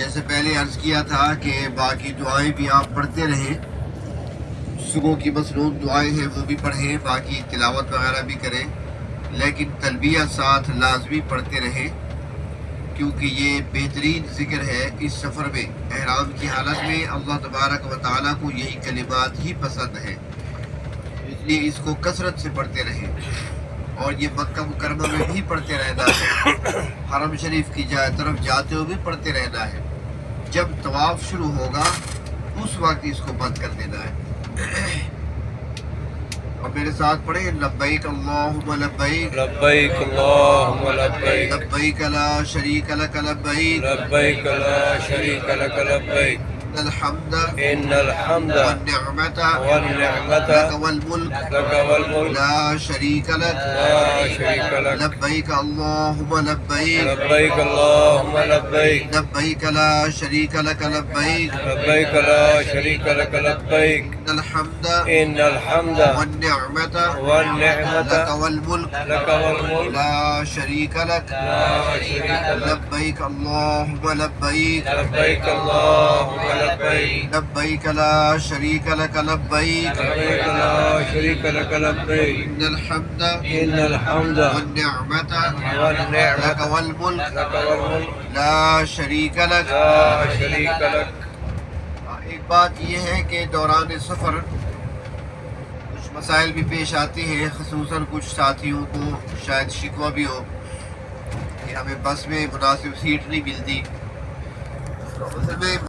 جیسے پہلے عرض کیا تھا کہ باقی دعائیں بھی آپ پڑھتے رہیں، صبح کی مصنون دعائیں ہیں وہ بھی پڑھیں، باقی تلاوت وغیرہ بھی کریں، لیکن تلبیہ ساتھ لازمی پڑھتے رہیں، کیونکہ یہ بہترین ذکر ہے اس سفر میں۔ احرام کی حالت میں اللہ تبارک و تعالیٰ کو یہی کلمات ہی پسند ہے، اس لیے اس کو کثرت سے پڑھتے رہیں، اور یہ مکہ مکرمہ میں بھی پڑھتے رہنا ہے، حرم شریف کی طرف جاتے ہوئے بھی پڑھتے رہنا ہے۔ جب طواف شروع ہوگا اس وقت اس کو بند کر دینا ہے۔ اور میرے ساتھ پڑھیں، لبیک اللہم لبیک، لبیک اللہم لبیک، لبیک لا شریک لک لبیک، لبیک لا شریک لک لبیک، ان الحمد ان الحمد والنعمت والنعمت لک والملک لک والملک لا شریک لک، لا شریک لک، لبیک اللہم لبیک، لبیک اللہم لبیک، لبیک لا شریک لک لبیک، لبیک لا شریک لک لبیک، ان الحمد ان الحمد والنعمت والنعمت لک والملک لک والملک لا شریک لک، لا شریک لک، لبیک اللہم لبیک، لبیک اللہم لبیک، لبیک لا شریک لک لبیک، لبیک لا شریک لک لبیک، ان الحمد ان الحمد والنعمت والنعمت لک والملک لک والملک لا شریک لک۔ لا شریک لک۔ ایک بات یہ ہے کہ دوران سفر کچھ مسائل بھی پیش آتے ہیں، خصوصاً کچھ ساتھیوں کو شاید شکوہ بھی ہو کہ ہمیں بس میں مناسب سیٹ نہیں ملتی۔ تو اصل میں